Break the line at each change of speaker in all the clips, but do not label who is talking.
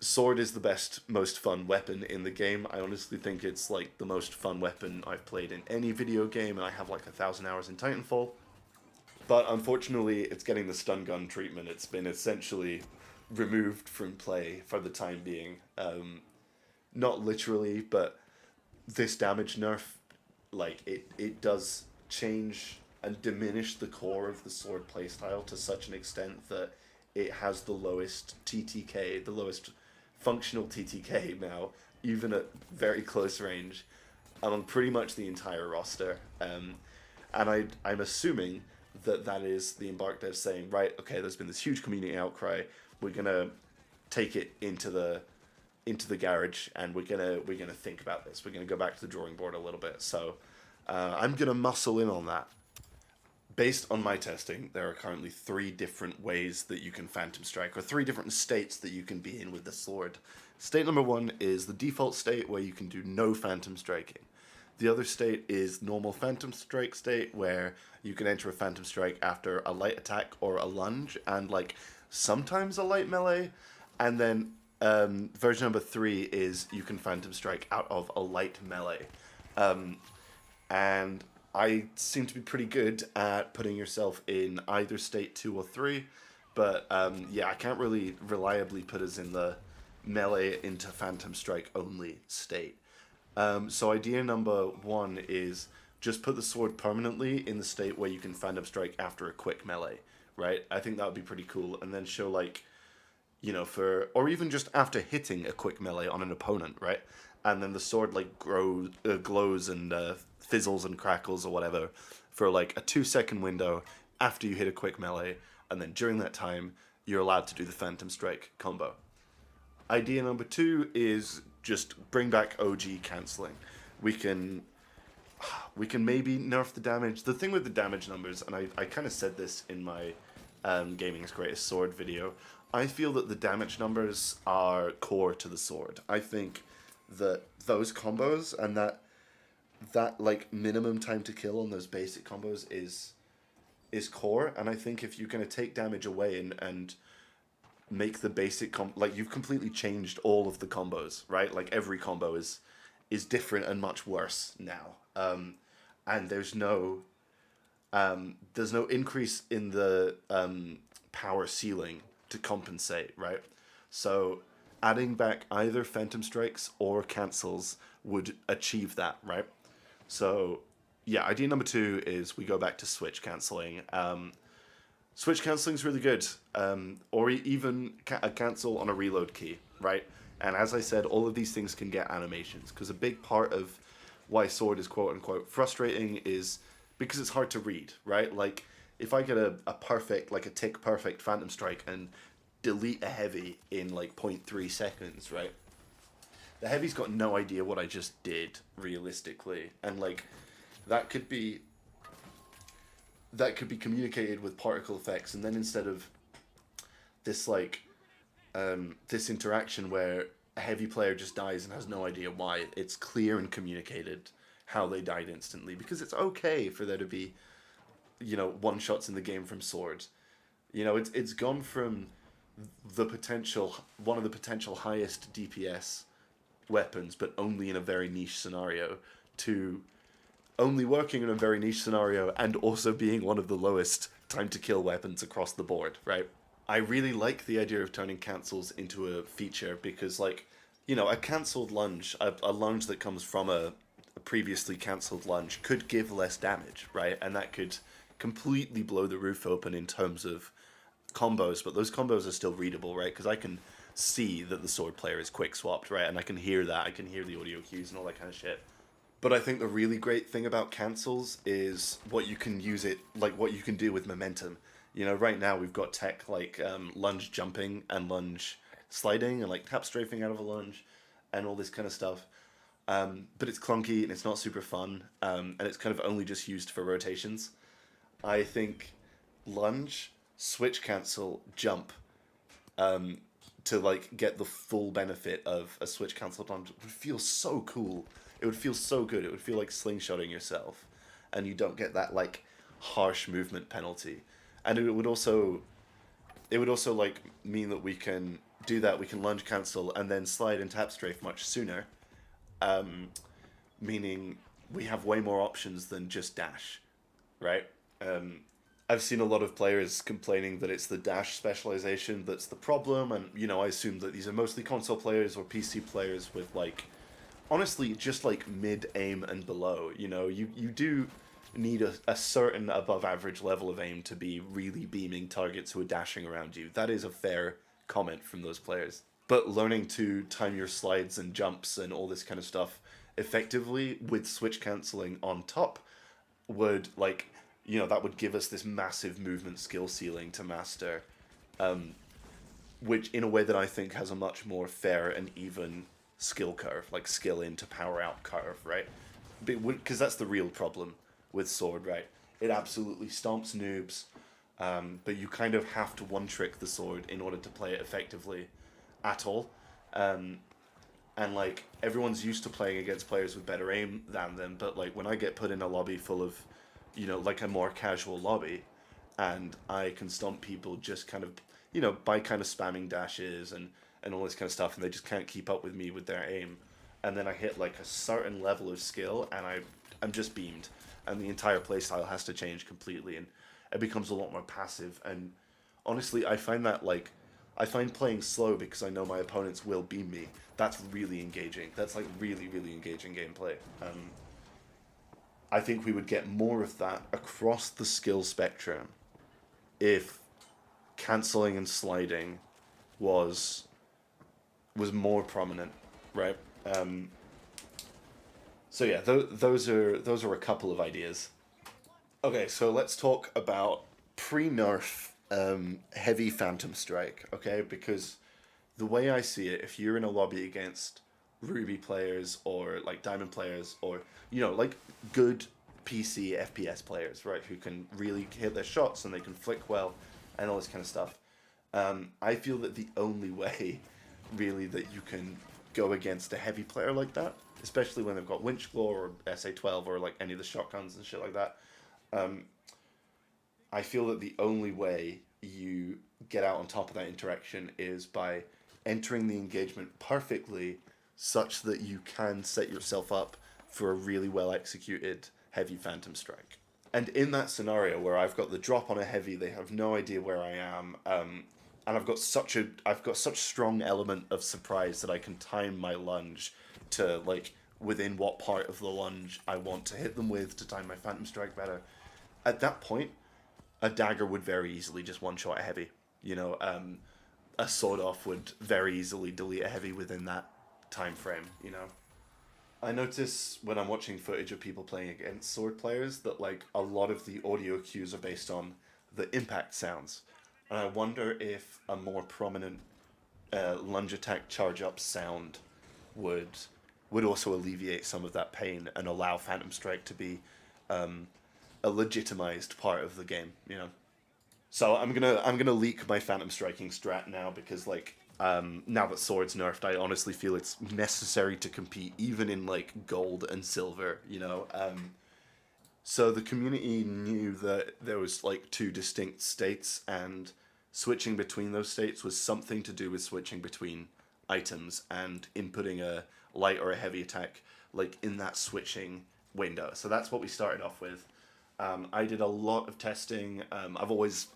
sword is the best, most fun weapon in the game. I honestly think it's like the most fun weapon I've played in any video game, and I have like 1,000 hours in Titanfall. But unfortunately, it's getting the stun gun treatment. It's been essentially removed from play for the time being. Not literally, but this damage nerf, like it does change and diminish the core of the sword playstyle to such an extent that it has the lowest TTK, the lowest functional TTK now, even at very close range, on pretty much the entire roster. And I'm assuming that that is the Embark devs saying, right, okay, there's been this huge community outcry. We're gonna take it into the garage, and we're gonna think about this. We're gonna go back to the drawing board a little bit. So I'm gonna muscle in on that. Based on my testing, there are currently 3 different ways that you can Phantom Strike, or 3 different states that you can be in with the sword. State number 1 is the default state where you can do no Phantom Striking. The other state is normal Phantom Strike state, where you can enter a Phantom Strike after a light attack or a lunge, and like sometimes a light melee. And then version number 3 is you can Phantom Strike out of a light melee. And I seem to be pretty good at putting yourself in either state 2 or 3, but yeah, I can't really reliably put us in the melee into Phantom Strike only state. So idea number 1 is just put the sword permanently in the state where you can Phantom Strike after a quick melee, right? I think that would be pretty cool, and then show like, you know, or even just after hitting a quick melee on an opponent, right? And then the sword like glows and fizzles and crackles or whatever for like a 2-second window after you hit a quick melee, and then during that time you're allowed to do the Phantom Strike combo. Idea number 2 is just bring back OG cancelling. We can maybe nerf the damage. The thing with the damage numbers, and I kind of said this in my Gaming's Greatest Sword video, I feel that the damage numbers are core to the sword. I think that those combos and that like minimum time to kill on those basic combos is core, and I think if you're going to take damage away and make the basic like you've completely changed all of the combos, right? Like every combo is different and much worse now. And there's no increase in the power ceiling to compensate, right? So adding back either Phantom Strikes or cancels would achieve that, right? So yeah, idea number 2 is we go back to switch canceling. Switch canceling is really good, or even a cancel on a reload key, right? And as I said, all of these things can get animations, because a big part of why sword is quote-unquote frustrating is because it's hard to read, right? Like, if I get a perfect, like a tick perfect Phantom Strike and delete a heavy in like 0.3 seconds, right? The heavy's got no idea what I just did, realistically. And like, that could be communicated with particle effects, and then instead of this like this interaction where a heavy player just dies and has no idea why, it's clear and communicated how they died instantly, because it's okay for there to be, you know, one shots in the game from swords. You know, it's gone from one of the potential highest DPS weapons, but only in a very niche scenario, to only working in a very niche scenario and also being one of the lowest time to kill weapons across the board, right? I really like the idea of turning cancels into a feature, because like, you know, a cancelled lunge, a lunge that comes from a previously cancelled lunge could give less damage, right? And that could completely blow the roof open in terms of combos, but those combos are still readable, right? Because I can see that the sword player is quick swapped, right? And I can hear that, I can hear the audio cues and all that kind of shit. But I think the really great thing about cancels is what you can use it, like what you can do with momentum. You know, right now we've got tech like lunge jumping and lunge sliding and like tap strafing out of a lunge and all this kind of stuff. But it's clunky and it's not super fun, and it's kind of only just used for rotations. I think lunge, switch cancel, jump, to like get the full benefit of a switch cancel lunge would feel so cool. It would feel so good. It would feel like slingshotting yourself, and you don't get that like harsh movement penalty. And it would also like mean that we can do that, we can lunge cancel and then slide and tap strafe much sooner. Meaning we have way more options than just dash, right? Um, I've seen a lot of players complaining that it's the dash specialization that's the problem, and I assume that these are mostly console players or PC players with like, honestly, just like mid aim and below. You do need a certain above average level of aim to be really beaming targets who are dashing around you. That is a fair comment from those players. But learning to time your slides and jumps and all this kind of stuff effectively with switch canceling on top would that would give us this massive movement skill ceiling to master, which in a way that I think has a much more fair and even skill curve, like skill in to power out curve, right? Because that's the real problem with Sword, right? It absolutely stomps noobs, but you kind of have to one trick the Sword in order to play it effectively at all. And like everyone's used to playing against players with better aim than them, but like when I get put in a lobby full of, like a more casual lobby, and I can stomp people just kind of, by kind of spamming dashes and all this kind of stuff, and they just can't keep up with me with their aim, and then I hit like a certain level of skill, and I'm just beamed, and the entire playstyle has to change completely, and it becomes a lot more passive. And honestly, I find playing slow because I know my opponents will beam me. That's really engaging. That's like really, really engaging gameplay. I think we would get more of that across the skill spectrum if canceling and sliding was more prominent, right? So yeah, those are a couple of ideas. Okay, so let's talk about pre-nerf heavy Phantom Strike, okay? Because the way I see it, if you're in a lobby against Ruby players or like Diamond players or like good PC FPS players, right, who can really hit their shots and they can flick well and all this kind of stuff, I feel that the only way really that you can go against a heavy player like that, especially when they've got Winch Claw or SA-12 or like any of the shotguns and shit like that, I feel that the only way you get out on top of that interaction is by entering the engagement perfectly such that you can set yourself up for a really well executed heavy Phantom Strike. And in that scenario where I've got the drop on a heavy, they have no idea where I am, and I've got such strong element of surprise that I can time my lunge to like within what part of the lunge I want to hit them with to time my Phantom Strike better. At that point, a dagger would very easily just one shot a heavy. A sword off would very easily delete a heavy within that time frame. I notice when I'm watching footage of people playing against sword players that like a lot of the audio cues are based on the impact sounds, and I wonder if a more prominent lunge attack charge up sound would also alleviate some of that pain and allow Phantom Strike to be a legitimized part of the game. So I'm gonna leak my Phantom Striking strat now because now that Sword's nerfed, I honestly feel it's necessary to compete even in like gold and silver. So the community knew that there was like two distinct states, and switching between those states was something to do with switching between items and inputting a light or a heavy attack like in that switching window. So that's what we started off with. I did a lot of testing. I've always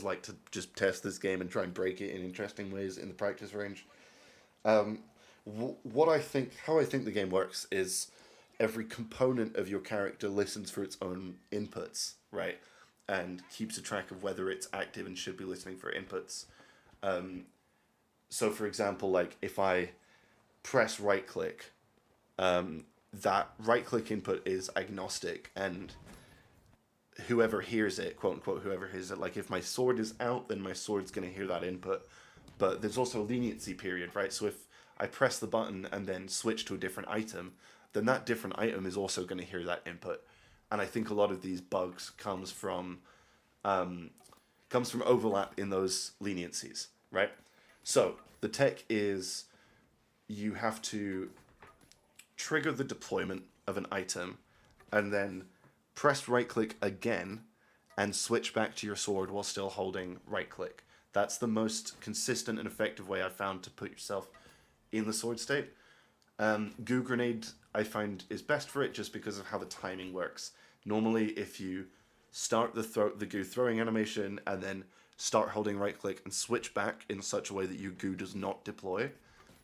liked to just test this game and try and break it in interesting ways in the practice range. How I think the game works is every component of your character listens for its own inputs, right, and keeps a track of whether it's active and should be listening for inputs. So, for example, like if I press right click, that right click input is agnostic, and whoever hears it, quote unquote, whoever hears it, like if my sword is out, then my sword's going to hear that input. But there's also a leniency period, right? So if I press the button and then switch to a different item, then that different item is also going to hear that input. And I think a lot of these bugs comes from overlap in those leniencies, right? So the tech is you have to trigger the deployment of an item and then press right click again and switch back to your sword while still holding right click. That's the most consistent and effective way I've found to put yourself in the sword state. Goo Grenade, I find, is best for it just because of how the timing works. Normally, if you start the goo throwing animation and then start holding right click and switch back in such a way that your goo does not deploy,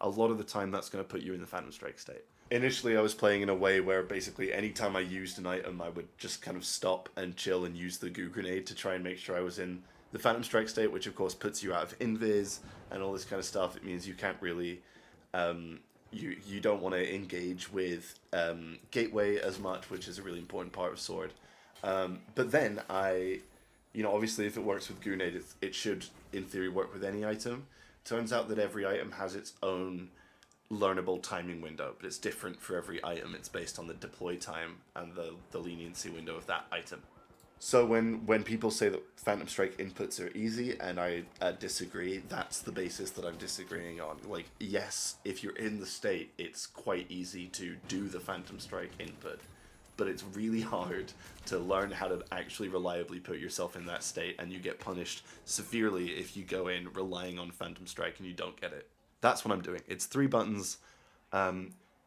a lot of the time that's going to put you in the Phantom Strike state. Initially, I was playing in a way where basically anytime I used an item, I would just kind of stop and chill and use the Goo Grenade to try and make sure I was in the Phantom Strike state, which of course puts you out of invis and all this kind of stuff. It means you can't really, you don't want to engage with Gateway as much, which is a really important part of Sword. But then obviously if it works with Goo Grenade, it should, in theory, work with any item. Turns out that every item has its own learnable timing window, but it's different for every item. It's based on the deploy time and the leniency window of that item. So when people say that Phantom Strike inputs are easy, and I disagree, that's the basis that I'm disagreeing on. Like, yes, if you're in the state, it's quite easy to do the Phantom Strike input, but it's really hard to learn how to actually reliably put yourself in that state, and you get punished severely if you go in relying on Phantom Strike and you don't get it. That's what I'm doing. It's 3 buttons.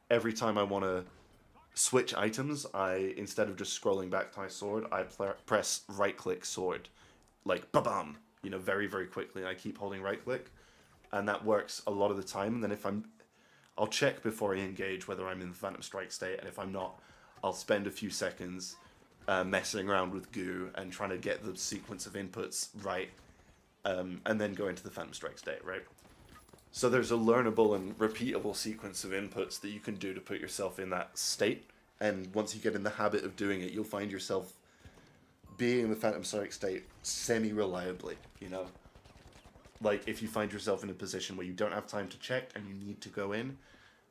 Every time I want to switch items, instead of just scrolling back to my sword, I press right-click sword, like ba-bam, very, very quickly. And I keep holding right-click, and that works a lot of the time. And then I'll check before I engage whether I'm in the Phantom Strike state, and if I'm not, I'll spend a few seconds messing around with goo and trying to get the sequence of inputs right, and then go into the Phantom Strike state, right? So there's a learnable and repeatable sequence of inputs that you can do to put yourself in that state. And once you get in the habit of doing it, you'll find yourself being in the Phantom Strike state semi-reliably, Like, if you find yourself in a position where you don't have time to check and you need to go in,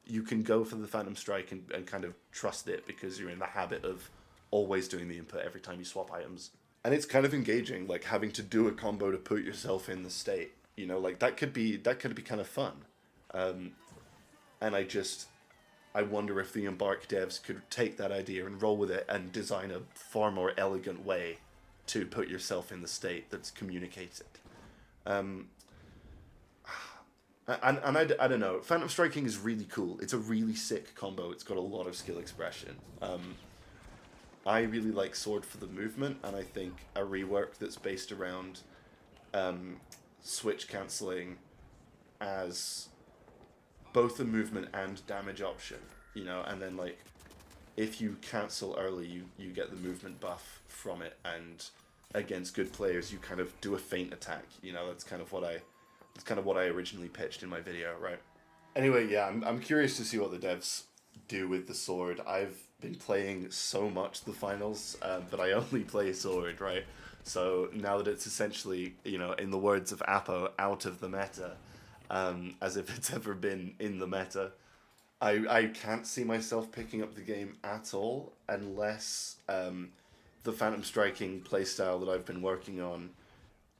you can go for the Phantom Strike and kind of trust it because you're in the habit of always doing the input every time you swap items. And it's kind of engaging, like having to do a combo to put yourself in the state. Like that could be kind of fun. And I wonder if the Embark devs could take that idea and roll with it and design a far more elegant way to put yourself in the state that's communicated. And I don't know. Phantom Striking is really cool. It's a really sick combo. It's got a lot of skill expression. I really like Sword for the movement, and I think a rework that's based around switch cancelling as both the movement and damage option, and then like if you cancel early, you get the movement buff from it, and against good players you kind of do a feint attack. That's kind of what I originally pitched in my video, right? Anyway, yeah, I'm curious to see what the devs do with the sword. I've been playing so much the finals, but I only play sword, right? So now that it's essentially, in the words of Apo, out of the meta, as if it's ever been in the meta, I can't see myself picking up the game at all unless the Phantom Striking playstyle that I've been working on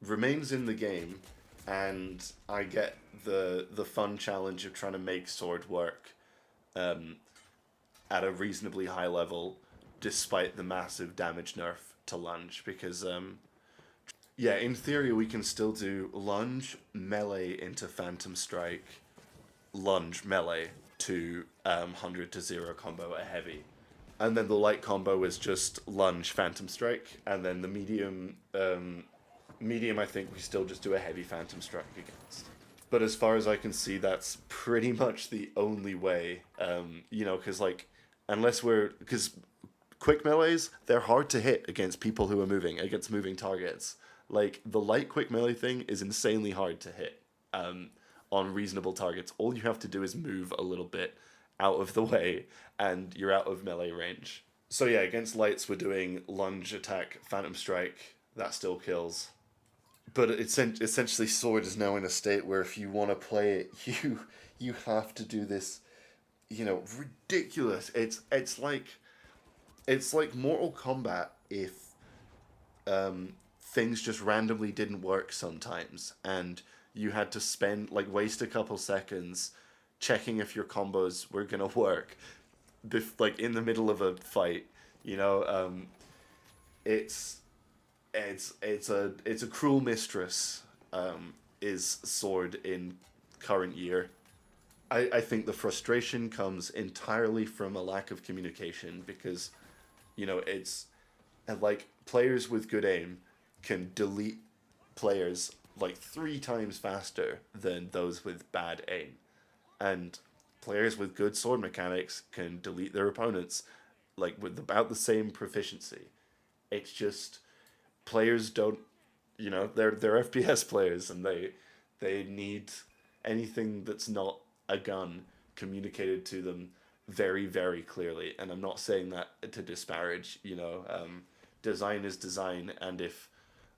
remains in the game, and I get the fun challenge of trying to make sword work at a reasonably high level, despite the massive damage nerf to lunge, because in theory we can still do lunge melee into Phantom Strike, lunge melee to 100 to 0 combo a heavy, and then the light combo is just lunge Phantom Strike, and then the medium I think we still just do a heavy Phantom Strike against. But as far as I can see, that's pretty much the only way, because quick melees, they're hard to hit against people who are moving, against moving targets. Like, the light quick melee thing is insanely hard to hit on reasonable targets. All you have to do is move a little bit out of the way, and you're out of melee range. So yeah, against lights, we're doing lunge, attack, Phantom Strike. That still kills. But it's essentially Sword is now in a state where if you want to play it, you have to do this, ridiculous. It's like Mortal Kombat if things just randomly didn't work sometimes, and you had to waste a couple seconds checking if your combos were gonna work, in the middle of a fight. It's a cruel mistress, is Sword in current year. I think the frustration comes entirely from a lack of communication because, it's and like players with good aim can delete players like 3 times faster than those with bad aim. And players with good sword mechanics can delete their opponents like with about the same proficiency. It's just players don't, they're FPS players and they need anything that's not a gun communicated to them very very clearly. And I'm not saying that to disparage, design is design, and if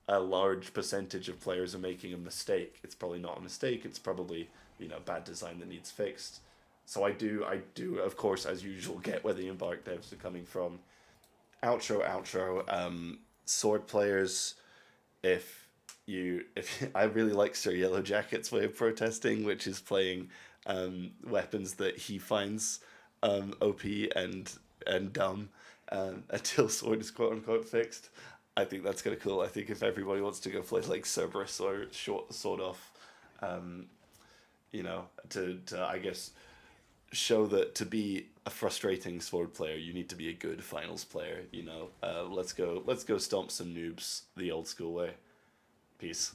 a large percentage of players are making a mistake, it's probably not a mistake. It's probably bad design that needs fixed. So I do, of course, as usual, get where the Embark devs are coming from. Outro. Sword players, if I really like Sir Yellow Jacket's way of protesting, which is playing weapons that he finds OP and dumb until Sword is quote unquote fixed. I think that's kind of cool. I think if everybody wants to go play like Cerberus or short Sword Off, um, to I guess show that to be a frustrating sword player, you need to be a good finals player. Let's go stomp some noobs the old school way. Peace.